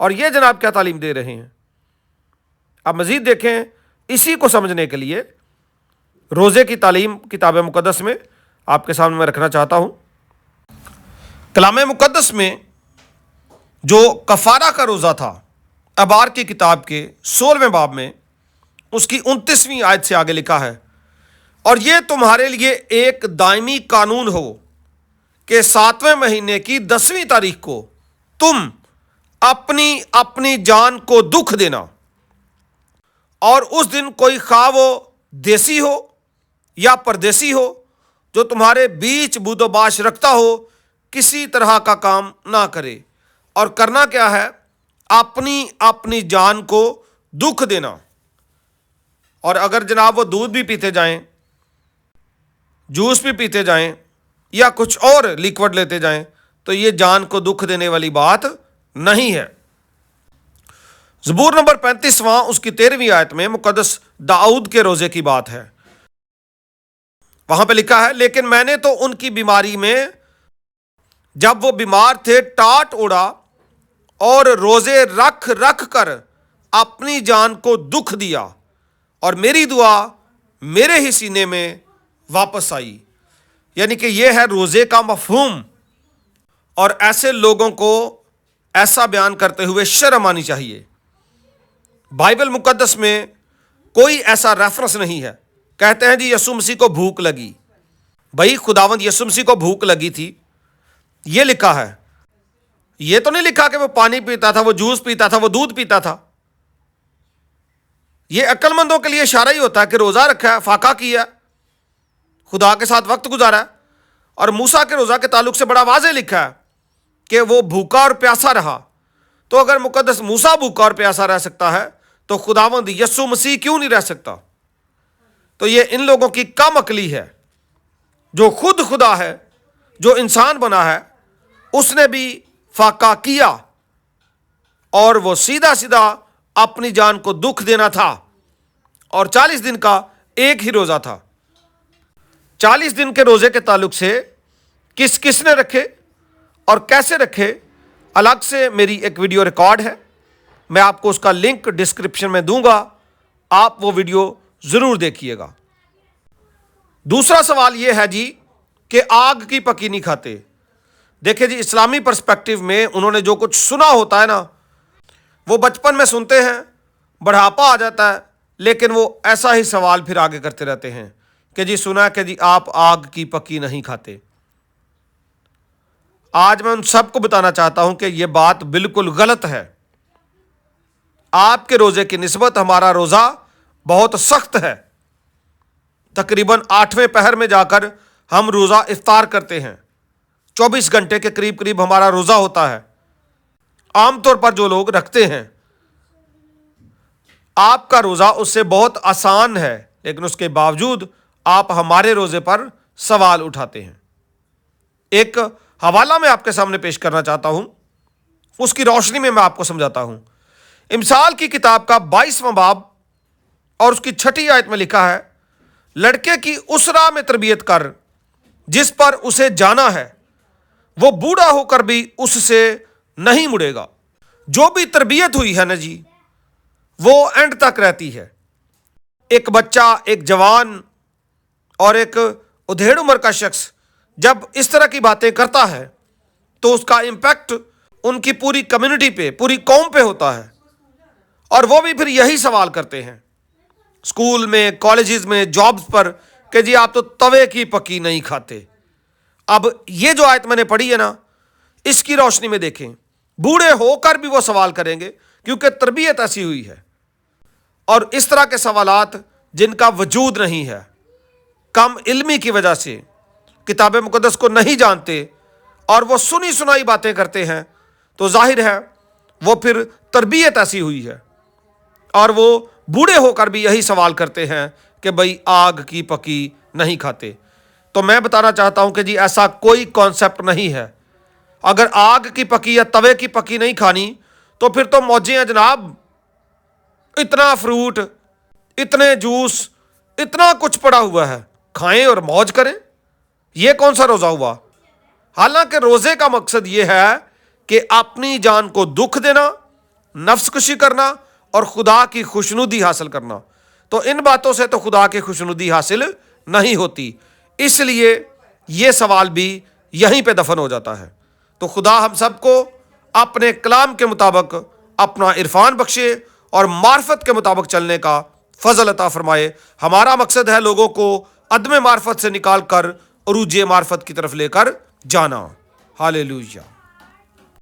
اور یہ جناب کیا تعلیم دے رہے ہیں. اب مزید دیکھیں، اسی کو سمجھنے کے لیے روزے کی تعلیم کتاب مقدس میں آپ کے سامنے میں رکھنا چاہتا ہوں. کلام مقدس میں جو کفارہ کا روزہ تھا، ابار کی کتاب کے 16ویں باب میں اس کی 29ویں آیت سے آگے لکھا ہے، اور یہ تمہارے لیے ایک دائمی قانون ہو کہ 7ویں مہینے کی 10ویں تاریخ کو تم اپنی اپنی جان کو دکھ دینا، اور اس دن کوئی خواہ وہ دیسی ہو یا پردیسی ہو جو تمہارے بیچ بود و باش رکھتا ہو، کسی طرح کا کام نہ کرے. اور کرنا کیا ہے؟ اپنی اپنی جان کو دکھ دینا. اور اگر جناب وہ دودھ بھی پیتے جائیں، جوس بھی پیتے جائیں یا کچھ اور لیکوڈ لیتے جائیں تو یہ جان کو دکھ دینے والی بات نہیں ہے. زبور نمبر 35واں اس کی 13ویں آیت میں مقدس داؤد کے روزے کی بات ہے. وہاں پہ لکھا ہے، لیکن میں نے تو ان کی بیماری میں جب وہ بیمار تھے ٹاٹ اوڑا اور روزے رکھ رکھ کر اپنی جان کو دکھ دیا، اور میری دعا میرے ہی سینے میں واپس آئی. یعنی کہ یہ ہے روزے کا مفہوم، اور ایسے لوگوں کو ایسا بیان کرتے ہوئے شرم آنی چاہیے. بائبل مقدس میں کوئی ایسا ریفرنس نہیں ہے. کہتے ہیں جی یسوع مسیح کو بھوک لگی. بھائی خداوند یسوع مسیح کو بھوک لگی تھی یہ لکھا ہے، یہ تو نہیں لکھا کہ وہ پانی پیتا تھا، وہ جوس پیتا تھا، وہ دودھ پیتا تھا. یہ عقل مندوں کے لیے اشارہ ہی ہوتا ہے کہ روزہ رکھا ہے، فاقہ کیا، خدا کے ساتھ وقت گزارا ہے. اور موسیٰ کے روزہ کے تعلق سے بڑا واضح لکھا ہے کہ وہ بھوکا اور پیاسا رہا. تو اگر مقدس موسیٰ بھوکا اور پیاسا رہ سکتا ہے تو خداوند یسوع مسیح کیوں نہیں رہ سکتا؟ تو یہ ان لوگوں کی کم عقلی ہے. جو خود خدا ہے، جو انسان بنا ہے، اس نے بھی فاقہ کیا، اور وہ سیدھا سیدھا اپنی جان کو دکھ دینا تھا. اور 40 دن کا ایک ہی روزہ تھا. 40 دن کے روزے کے تعلق سے کس کس نے رکھے اور کیسے رکھے، الگ سے میری ایک ویڈیو ریکارڈ ہے، میں آپ کو اس کا لنک ڈسکرپشن میں دوں گا، آپ وہ ویڈیو ضرور دیکھیے گا. دوسرا سوال یہ ہے جی کہ آگ کی پکی نہیں کھاتے. دیکھیں جی، اسلامی پرسپیکٹو میں انہوں نے جو کچھ سنا ہوتا ہے نا، وہ بچپن میں سنتے ہیں، بڑھاپا آ جاتا ہے، لیکن وہ ایسا ہی سوال پھر آگے کرتے رہتے ہیں کہ جی سنا کہ جی آپ آگ کی پکی نہیں کھاتے. آج میں ان سب کو بتانا چاہتا ہوں کہ یہ بات بالکل غلط ہے. آپ کے روزے کی نسبت ہمارا روزہ بہت سخت ہے. تقریباً 8ویں پہر میں جا کر ہم روزہ افطار کرتے ہیں. 24 گھنٹے کے قریب قریب ہمارا روزہ ہوتا ہے. عام طور پر جو لوگ رکھتے ہیں، آپ کا روزہ اس سے بہت آسان ہے، لیکن اس کے باوجود آپ ہمارے روزے پر سوال اٹھاتے ہیں. ایک حوالہ میں آپ کے سامنے پیش کرنا چاہتا ہوں، اس کی روشنی میں آپ کو سمجھاتا ہوں. امثال کی کتاب کا 22واں باب اور اس کی 6 آیت میں لکھا ہے، لڑکے کی اس راہ میں تربیت کر جس پر اسے جانا ہے، وہ بوڑھا ہو کر بھی اس سے نہیں مڑے گا. جو بھی تربیت ہوئی ہے نا جی، وہ اینڈ تک رہتی ہے. ایک بچہ، ایک جوان اور ایک ادھیڑ عمر کا شخص جب اس طرح کی باتیں کرتا ہے تو اس کا امپیکٹ ان کی پوری کمیونٹی پہ، پوری قوم پہ ہوتا ہے. اور وہ بھی پھر یہی سوال کرتے ہیں اسکول میں، کالجز میں، جابز پر کہ جی آپ تو توے کی پکی نہیں کھاتے. اب یہ جو آیت میں نے پڑھی ہے نا، اس کی روشنی میں دیکھیں، بوڑھے ہو کر بھی وہ سوال کریں گے کیونکہ تربیت ایسی ہوئی ہے. اور اس طرح کے سوالات جن کا وجود نہیں ہے، کم علمی کی وجہ سے کتاب مقدس کو نہیں جانتے اور وہ سنی سنائی باتیں کرتے ہیں، تو ظاہر ہے وہ پھر تربیت ایسی ہوئی ہے. اور وہ بوڑھے ہو کر بھی یہی سوال کرتے ہیں کہ بھئی آگ کی پکی نہیں کھاتے. تو میں بتانا چاہتا ہوں کہ جی ایسا کوئی کانسیپٹ نہیں ہے. اگر آگ کی پکی یا توے کی پکی نہیں کھانی تو پھر تو موجیں ہیں جناب. اتنا فروٹ، اتنے جوس، اتنا کچھ پڑا ہوا ہے، کھائیں اور موج کریں. یہ کون سا روزہ ہوا؟ حالانکہ روزے کا مقصد یہ ہے کہ اپنی جان کو دکھ دینا نفس کشی کرنا اور خدا کی خوشنودی حاصل کرنا. تو ان باتوں سے تو خدا کی خوشنودی حاصل نہیں ہوتی، اس لیے یہ سوال بھی یہیں پہ دفن ہو جاتا ہے. تو خدا ہم سب کو اپنے کلام کے مطابق اپنا عرفان بخشے اور معرفت کے مطابق چلنے کا فضل عطا فرمائے. ہمارا مقصد ہے لوگوں کو عدم معرفت سے نکال کر عروج معرفت کی طرف لے کر جانا. ہاللیلویہ.